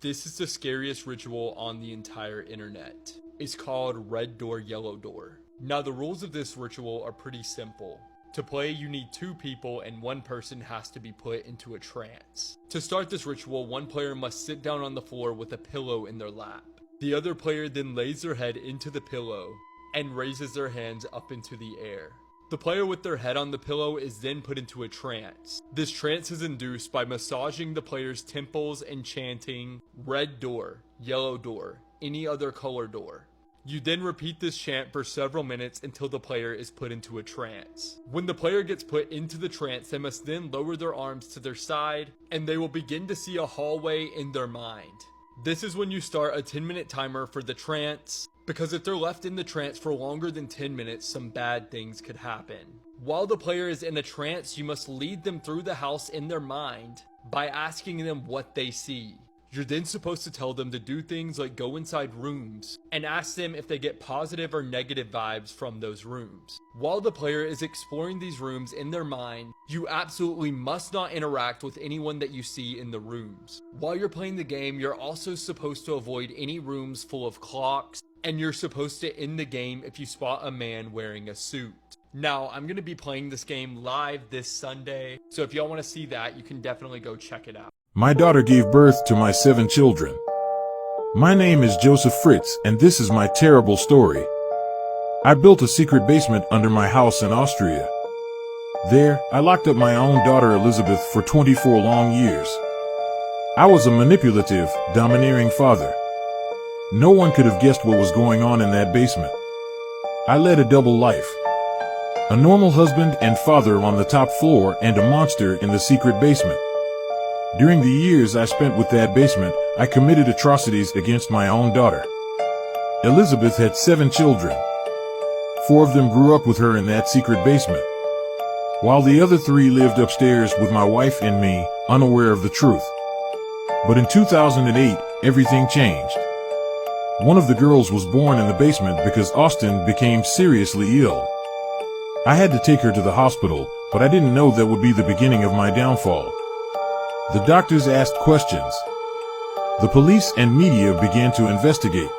This is the scariest ritual on the entire internet. It's called Red Door, Yellow Door. Now the rules of this ritual are pretty simple. To play, you need 2 people and 1 person has to be put into a trance. To start this ritual, 1 player must sit down on the floor with a pillow in their lap. The other player then lays their head into the pillow and raises their hands up into the air. The player with their head on the pillow is then put into a trance. This trance is induced by massaging the player's temples and chanting, "Red door, yellow door, any other color door." You then repeat this chant for several minutes until the player is put into a trance. When the player gets put into the trance, they must then lower their arms to their side and they will begin to see a hallway in their mind. This is when you start a 10-minute timer for the trance, because if they're left in the trance for longer than 10 minutes, some bad things could happen. While the player is in a trance, you must lead them through the house in their mind by asking them what they see. You're then supposed to tell them to do things like go inside rooms and ask them if they get positive or negative vibes from those rooms. While the player is exploring these rooms in their mind, you absolutely must not interact with anyone that you see in the rooms. While you're playing the game, you're also supposed to avoid any rooms full of clocks, and you're supposed to end the game if you spot a man wearing a suit. Now, I'm going to be playing this game live this Sunday, so if y'all want to see that, you can definitely go check it out. My daughter gave birth to my 7 children. My name is Joseph Fritz, and this is my terrible story. I built a secret basement under my house in Austria. There, I locked up my own daughter Elizabeth for 24 long years. I was a manipulative, domineering father. No one could have guessed what was going on in that basement. I led a double life. A normal husband and father on the top floor and a monster in the secret basement. During the years I spent with that basement, I committed atrocities against my own daughter. Elizabeth had 7 children. 4 of them grew up with her in that secret basement, while the other 3 lived upstairs with my wife and me, unaware of the truth. But in 2008, everything changed. One of the girls was born in the basement because Austin became seriously ill. I had to take her to the hospital, but I didn't know that would be the beginning of my downfall. The doctors asked questions. The police and media began to investigate.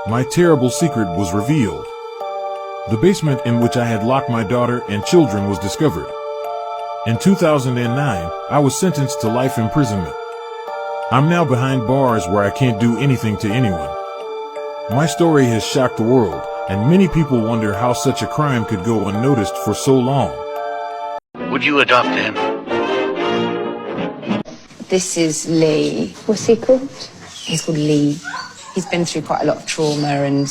My terrible secret was revealed. The basement in which I had locked my daughter and children was discovered. In 2009, I was sentenced to life imprisonment. I'm now behind bars where I can't do anything to anyone. My story has shocked the world, and many people wonder how such a crime could go unnoticed for so long. Would you adopt him? This is Lee. What's he called? He's called Lee. He's been through quite a lot of trauma and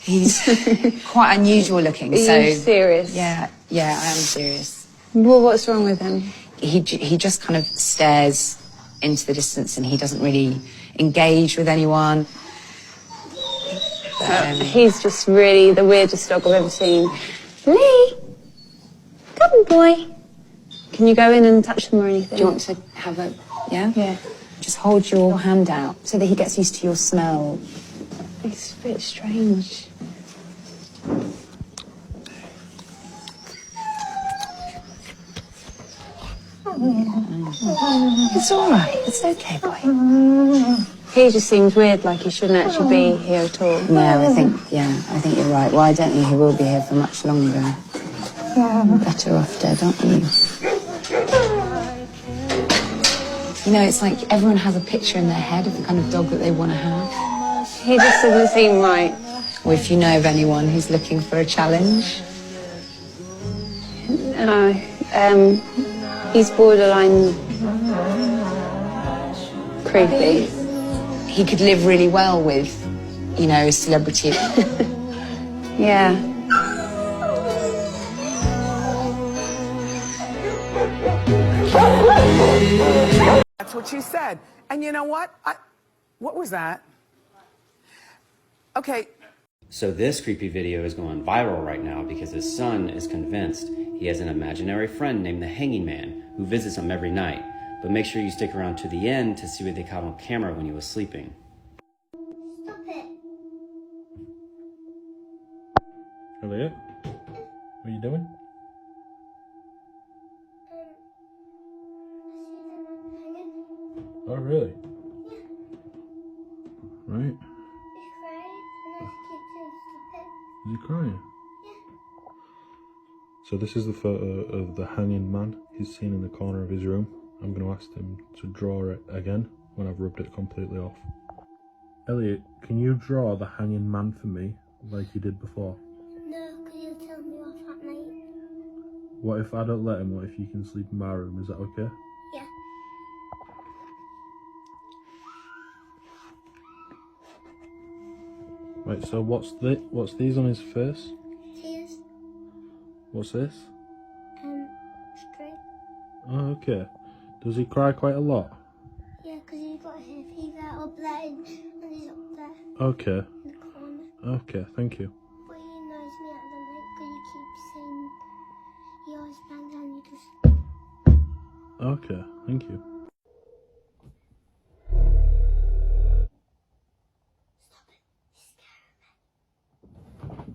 he's quite unusual looking. Are you serious? Yeah, I am serious. Well, what's wrong with him? He just kind of stares into the distance and he doesn't really engage with anyone. He's just really the weirdest dog I've ever seen. Lee! Come on, boy. Can you go in and touch them or anything? Do you want to have a... Yeah? Yeah. Just hold your hand out so that he gets used to your smell. It's a bit strange. It's all right. It's okay, boy. He just seems weird, like he shouldn't actually be here at all. No, I think you're right. Well, I don't think he will be here for much longer. Better off dead, aren't you? You know, it's like everyone has a picture in their head of the kind of dog that they want to have. He just doesn't seem right. Or if you know of anyone who's looking for a challenge. No. He's borderline creepy. He could live really well with, you know, a celebrity. Yeah. That's what she said. And you know what? What was that? Okay. So this creepy video is going viral right now because his son is convinced he has an imaginary friend named the Hanging Man who visits him every night. But make sure you stick around to the end to see what they caught on camera when he was sleeping. Stop it. Elliot? What are you doing? Oh, really? Right. He's crying, and I keep saying stop it. Is he crying? Yeah. So this is the photo of the hanging man he's seen in the corner of his room. I'm going to ask him to draw it again when I've rubbed it completely off. Elliot, can you draw the hanging man for me like you did before? No, because you'll tell me off at night. What if I don't let him? What if you can sleep in my room? Is that okay? Yeah. Right, so what's these on his face? Tears. What's this? Straight. Oh, okay. Does he cry quite a lot? Yeah, because he's got hair fever up there and he's up there Okay. in the corner. Okay, thank you. But he annoys me at the night because he keeps saying he always bangs on you just... Okay, thank you. Stop it. He's scared of me.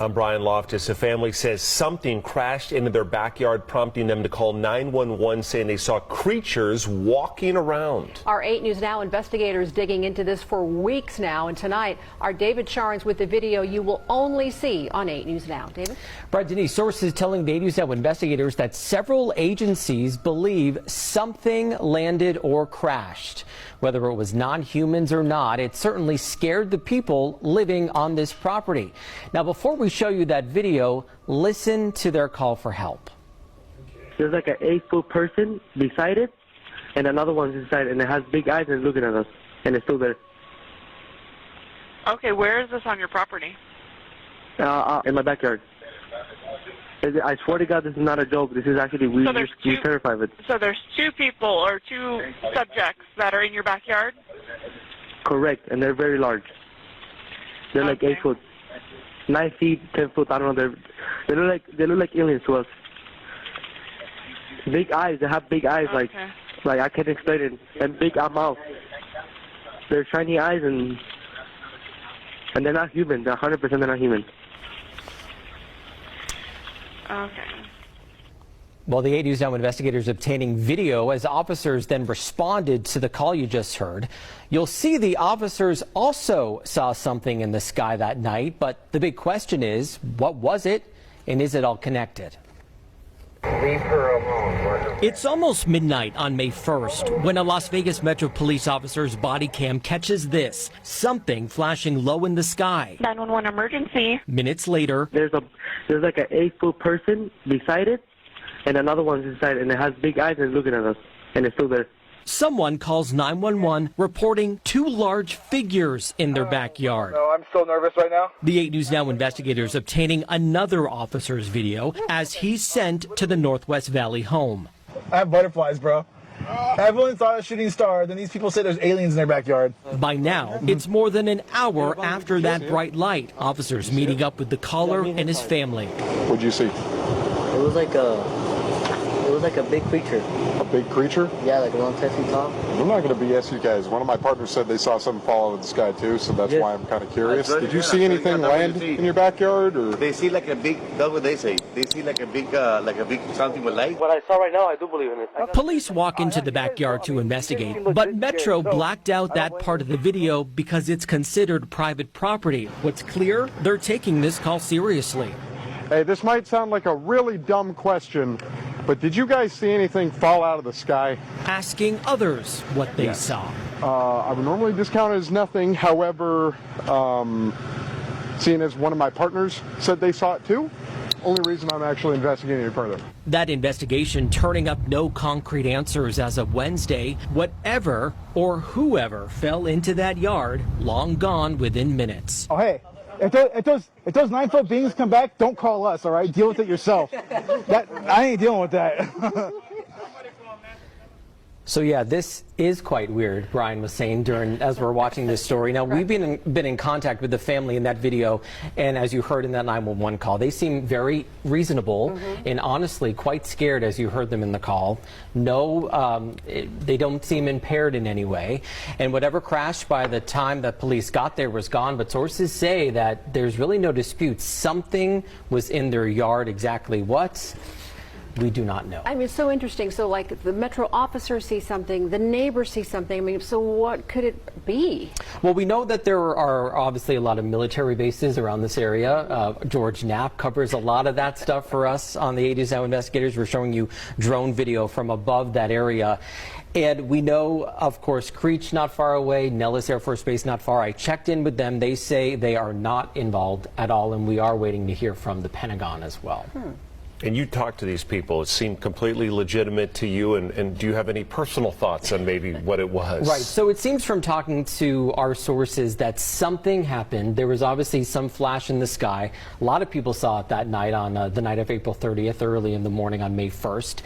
I'm Brian Loftus. A family says something crashed into their backyard, prompting them to call 911, saying they saw creatures walking around. Our 8 News Now investigators digging into this for weeks now, and tonight our David Charnes with the video you will only see on 8 News Now. David? Brad, Denise, sources telling the 8 News Now investigators that several agencies believe something landed or crashed. Whether it was non-humans or not, it certainly scared the people living on this property. Now, before we show you that video, listen to their call for help. There's like an 8-foot person beside it, and another one's inside, and it has big eyes and looking at us, and it's still there. Okay, where is this on your property? In my backyard. I swear to God, this is not a joke. This is actually, we're terrified of it. So there's 2 people or 2 subjects that are in your backyard? Correct, and they're very large. They're like 8 foot. 9 feet, 10 foot, I don't know. They look like aliens to us. Big eyes, they have big eyes, like I can't explain it. And big mouth. They're shiny eyes, and they're not human. They're 100% they're not human. Okay. Well, the 8 News Now investigators obtaining video as officers then responded to the call you just heard. You'll see the officers also saw something in the sky that night, but the big question is, what was it, and is it all connected? Leave her alone. It's almost midnight on May 1st when a Las Vegas Metro Police officer's body cam catches this, something flashing low in the sky. 911 emergency. Minutes later, there's like an 8-foot person beside it, and another one's inside, and it has big eyes and looking at us, and it's still there. Someone calls 911 reporting 2 large figures in their backyard. No, I'm so nervous right now. The 8 News Now investigators obtaining another officer's video as he's sent to the Northwest Valley home. I have butterflies, bro. Everyone saw a shooting star, then these people say there's aliens in their backyard. By now, it's more than an hour after that bright light. Officers meeting up with the caller and his family. What'd you see? It was like a big creature. A big creature? Yeah, like around 10 feet tall. I'm not going to BS you guys. One of my partners said they saw something fall out of the sky too, so that's why I'm kind of curious. Did you see anything land in your backyard? Or they see like a big, that's what they say. They see like a big something with light. What I saw right now, I do believe in it. Police walk into the backyard to investigate, but Metro blacked out that part of the video because it's considered private property. What's clear, they're taking this call seriously. Hey, this might sound like a really dumb question, but did you guys see anything fall out of the sky? Asking others what they saw. I would normally discount it as nothing. However, seeing as one of my partners said they saw it too, only reason I'm actually investigating it further. That investigation turning up no concrete answers as of Wednesday. Whatever or whoever fell into that yard, long gone within minutes. Oh, hey. If those 9-foot beings come back, don't call us, all right? Deal with it yourself. I ain't dealing with that. So yeah, this is quite weird, Brian was saying as we're watching this story. Now, we've been in contact with the family in that video, and as you heard in that 911 call, they seem very reasonable and honestly quite scared as you heard them in the call. No, they don't seem impaired in any way, and whatever crashed by the time that police got there was gone, but sources say that there's really no dispute. Something was in their yard. Exactly what? We do not know. I mean, it's so interesting. So, like, the Metro officer sees something, the neighbor sees something. I mean, so what could it be? Well, we know that there are obviously a lot of military bases around this area. George Knapp covers a lot of that stuff for us on the 80s Now Investigators. We're showing you drone video from above that area. And we know, of course, Creech not far away, Nellis Air Force Base not far. I checked in with them. They say they are not involved at all, and we are waiting to hear from the Pentagon as well. And you talked to these people. It seemed completely legitimate to you. And do you have any personal thoughts on maybe what it was? Right. So it seems from talking to our sources that something happened. There was obviously some flash in the sky. A lot of people saw it that night on the night of April 30th, early in the morning on May 1st.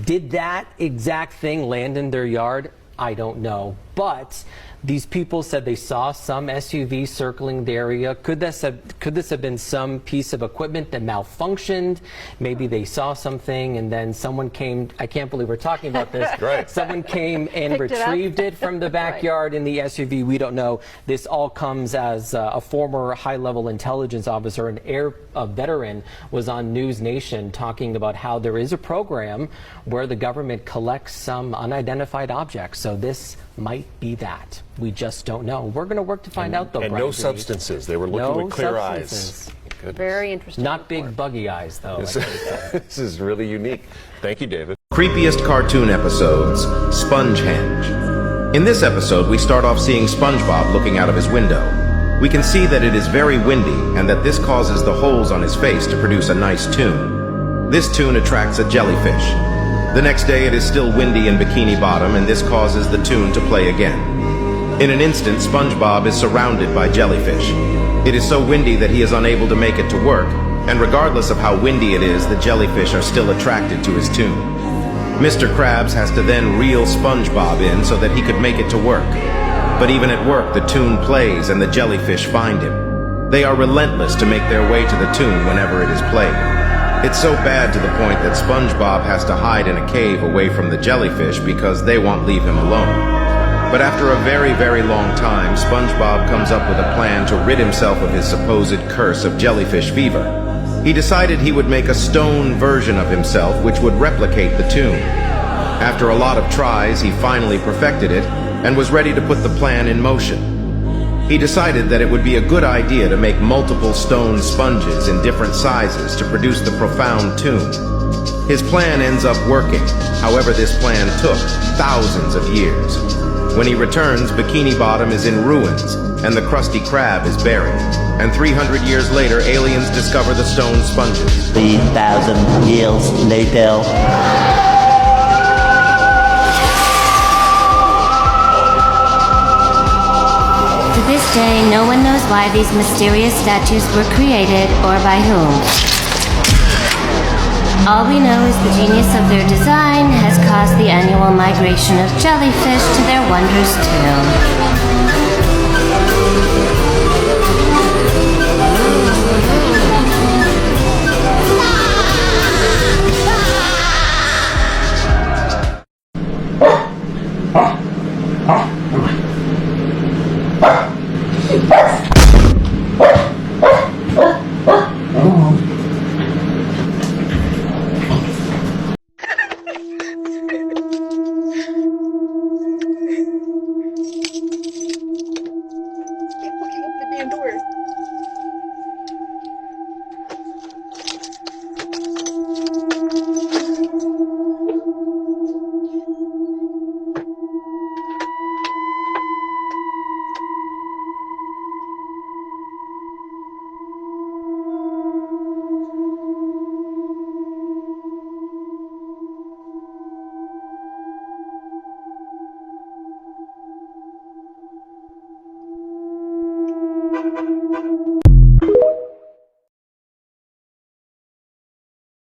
Did that exact thing land in their yard? I don't know. But these people said they saw some SUV circling the area. Could this have been some piece of equipment that malfunctioned? Maybe they saw something and then someone came. I can't believe we're talking about this. Right. Someone came and retrieved it from the backyard in the SUV. We don't know. This all comes as a former high-level intelligence officer, a veteran, was on News Nation talking about how there is a program where the government collects some unidentified objects. So this might be that. We just don't know. We're going to work to find out, though. And Brian no substances. They were looking with clear eyes. Very interesting. Not big buggy eyes, though. This is really unique. Thank you, David. Creepiest cartoon episodes, Spongehenge. In this episode, we start off seeing SpongeBob looking out of his window. We can see that it is very windy and that this causes the holes on his face to produce a nice tune. This tune attracts a jellyfish. The next day it is still windy in Bikini Bottom and this causes the tune to play again. In an instant, SpongeBob is surrounded by jellyfish. It is so windy that he is unable to make it to work, and regardless of how windy it is, the jellyfish are still attracted to his tune. Mr. Krabs has to then reel SpongeBob in so that he could make it to work. But even at work, the tune plays and the jellyfish find him. They are relentless to make their way to the tune whenever it is played. It's so bad to the point that SpongeBob has to hide in a cave away from the jellyfish because they won't leave him alone. But after a very, very long time, SpongeBob comes up with a plan to rid himself of his supposed curse of jellyfish fever. He decided he would make a stone version of himself which would replicate the tune. After a lot of tries, he finally perfected it and was ready to put the plan in motion. He decided that it would be a good idea to make multiple stone sponges in different sizes to produce the profound tune. His plan ends up working. However, this plan took thousands of years. When he returns, Bikini Bottom is in ruins, and the Krusty Krab is buried. And 300 years later, aliens discover the stone sponges. 3,000 years later. To this day, no one knows why these mysterious statues were created or by whom. All we know is the genius of their design has caused the annual migration of jellyfish to their wondrous tomb.